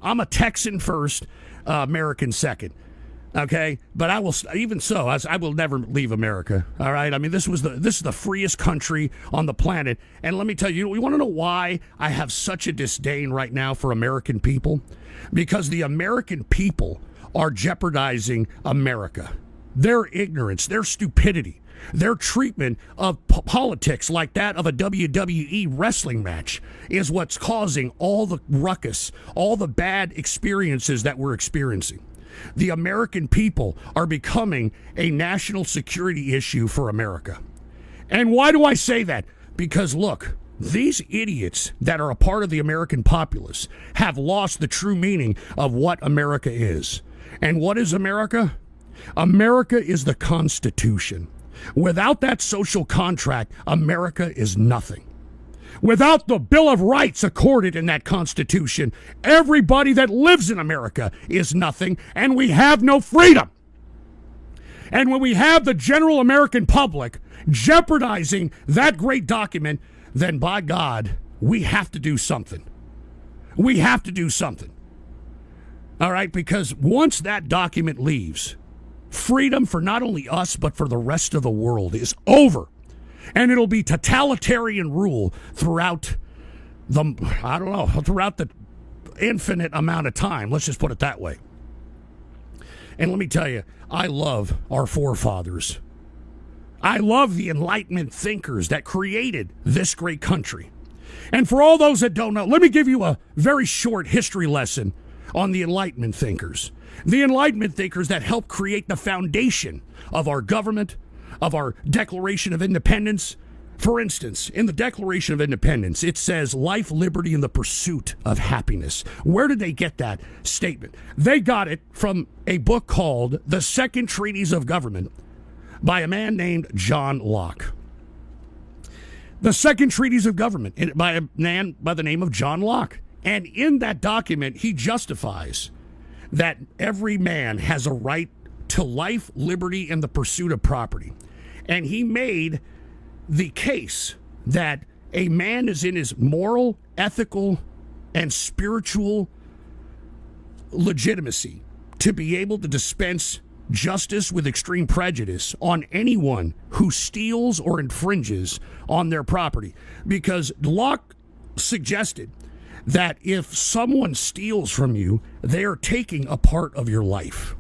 I'm a Texan first, American second. Okay, but I will, even so, I will never leave America. All right, I mean, this is the freest country on the planet, and let me tell you, you want to know why I have such a disdain right now for American people? Because the American people are jeopardizing America. Their ignorance, their stupidity, their treatment of politics like that of a WWE wrestling match is what's causing all the ruckus, all the bad experiences that we're experiencing. The American people are becoming a national security issue for America. And why do I say that? Because look, these idiots that are a part of the American populace have lost the true meaning of what America is. And what is America? America is the Constitution. Without that social contract, America is nothing. Without the Bill of Rights accorded in that Constitution, everybody that lives in America is nothing, and we have no freedom. And when we have the general American public jeopardizing that great document, then by God, we have to do something. We have to do something. All right, because once that document leaves, freedom for not only us, but for the rest of the world is over. And it'll be totalitarian rule throughout throughout the infinite amount of time. Let's just put it that way. And let me tell you, I love our forefathers. I love the Enlightenment thinkers that created this great country. And for all those that don't know, let me give you a very short history lesson on the Enlightenment thinkers. The Enlightenment thinkers that helped create the foundation of our government, of our Declaration of Independence. For instance, in the Declaration of Independence, it says life, liberty, and the pursuit of happiness. Where did they get that statement? They got it from a book called The Second Treatise of Government by a man named John Locke. The Second Treatise of Government by a man by the name of John Locke. And in that document, he justifies that every man has a right to life, liberty, and the pursuit of property. And he made the case that a man is in his moral, ethical, and spiritual legitimacy to be able to dispense justice with extreme prejudice on anyone who steals or infringes on their property. Because Locke suggested that if someone steals from you, they are taking a part of your life.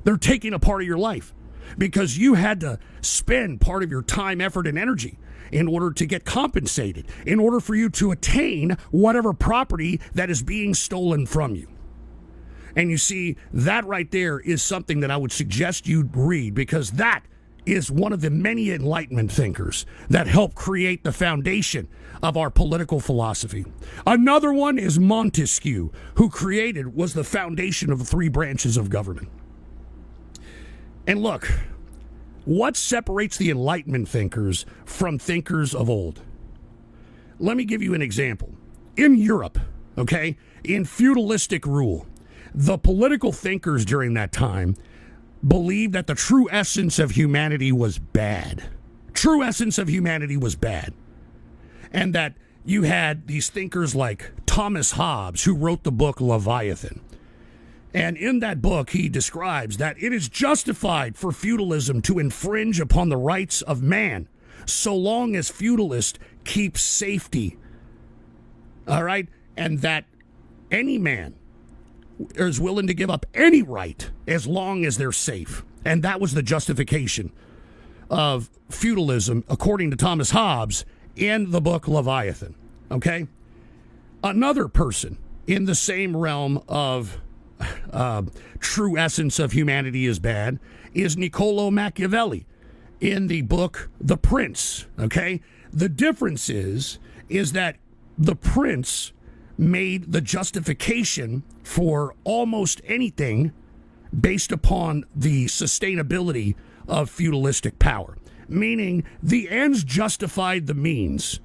They're taking a part of your life because you had to spend part of your time, effort, and energy in order to get compensated, in order for you to attain whatever property that is being stolen from you. And you see, that right there is something that I would suggest you read, because that is one of the many Enlightenment thinkers that helped create the foundation of our political philosophy. Another one is Montesquieu, who was the foundation of the three branches of government. And look, what separates the Enlightenment thinkers from thinkers of old? Let me give you an example. In Europe, okay, in feudalistic rule, the political thinkers during that time believed that the true essence of humanity was bad. True essence of humanity was bad. And that you had these thinkers like Thomas Hobbes, who wrote the book Leviathan. And in that book, he describes that it is justified for feudalism to infringe upon the rights of man, so long as feudalists keep safety. All right? And that any man is willing to give up any right as long as they're safe. And that was the justification of feudalism, according to Thomas Hobbes, in the book Leviathan. Okay? Another person in the same realm of true essence of humanity is bad is Niccolo Machiavelli in the book The Prince. Okay? The difference is that the Prince made the justification for almost anything based upon the sustainability of feudalistic power, meaning the ends justified the means.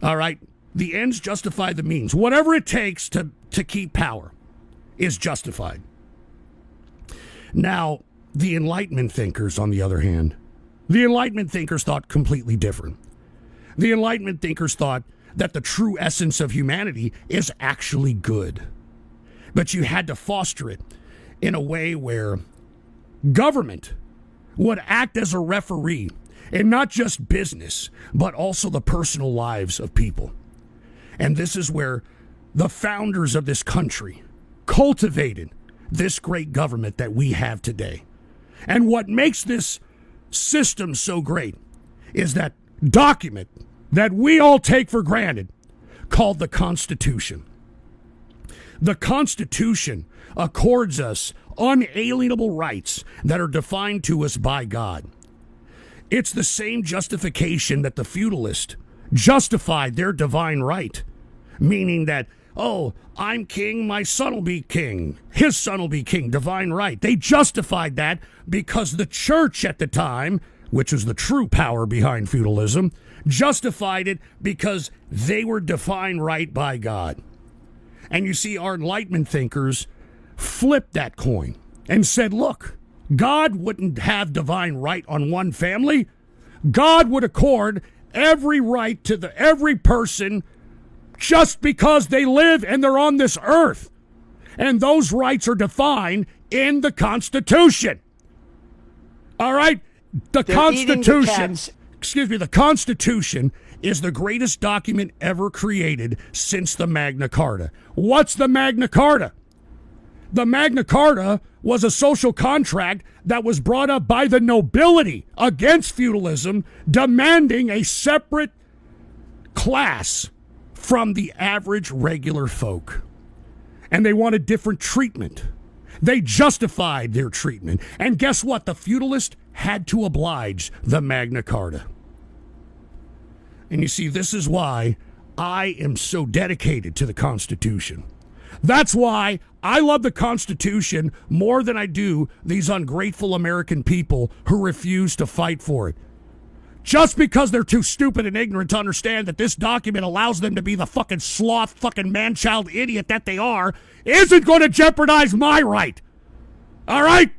All right? The ends justify the means. Whatever it takes to keep power is justified. Now, the Enlightenment thinkers, on the other hand, the Enlightenment thinkers thought completely different. The Enlightenment thinkers thought that the true essence of humanity is actually good. but you had to foster it in a way where government would act as a referee in not just business, but also the personal lives of people. And this is where the founders of this country cultivated this great government that we have today. And what makes this system so great is that document that we all take for granted called the Constitution. The Constitution accords us unalienable rights that are defined to us by God. It's the same justification that the feudalist justified their divine right, meaning that, oh, I'm king, my son will be king, his son will be king, divine right. They justified that because the church at the time, which was the true power behind feudalism, justified it because they were divine right by God. And you see, our Enlightenment thinkers flipped that coin and said, look, God wouldn't have divine right on one family. God would accord every right to every person just because they live and they're on this earth. And those rights are defined in the Constitution. All right? The Constitution is the greatest document ever created since the Magna Carta. What's the Magna Carta? The Magna Carta was a social contract that was brought up by the nobility against feudalism, demanding a separate class from the average regular folk. And they wanted different treatment. They justified their treatment. And guess what? The feudalist had to oblige the Magna Carta. And you see, this is why I am so dedicated to the Constitution. That's why I love the Constitution more than I do these ungrateful American people who refuse to fight for it. Just because they're too stupid and ignorant to understand that this document allows them to be the fucking sloth, fucking man-child idiot that they are, isn't going to jeopardize my right. All right?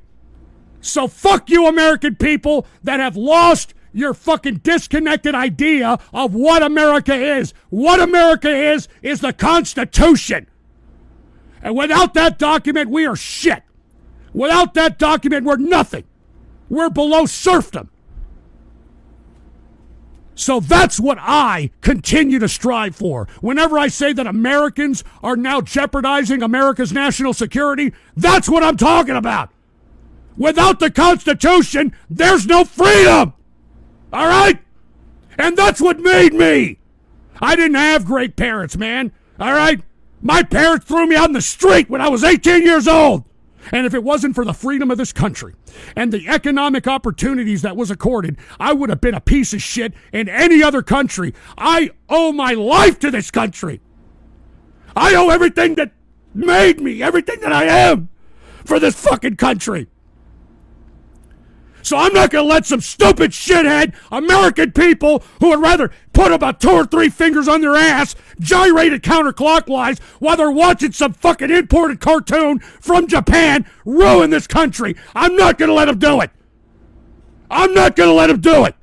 So fuck you, American people that have lost your fucking disconnected idea of what America is. What America is the Constitution. And without that document, we are shit. Without that document, we're nothing. We're below serfdom. So that's what I continue to strive for. Whenever I say that Americans are now jeopardizing America's national security, that's what I'm talking about. Without the Constitution, there's no freedom. All right? And that's what made me. I didn't have great parents, man. All right? My parents threw me out in the street when I was 18 years old. And if it wasn't for the freedom of this country and the economic opportunities that was accorded, I would have been a piece of shit in any other country. I owe my life to this country. I owe everything that made me, everything that I am for this fucking country. So I'm not going to let some stupid shithead American people who would rather put about 2 or 3 fingers on their ass, gyrate it counterclockwise while they're watching some fucking imported cartoon from Japan ruin this country. I'm not going to let them do it. I'm not going to let them do it.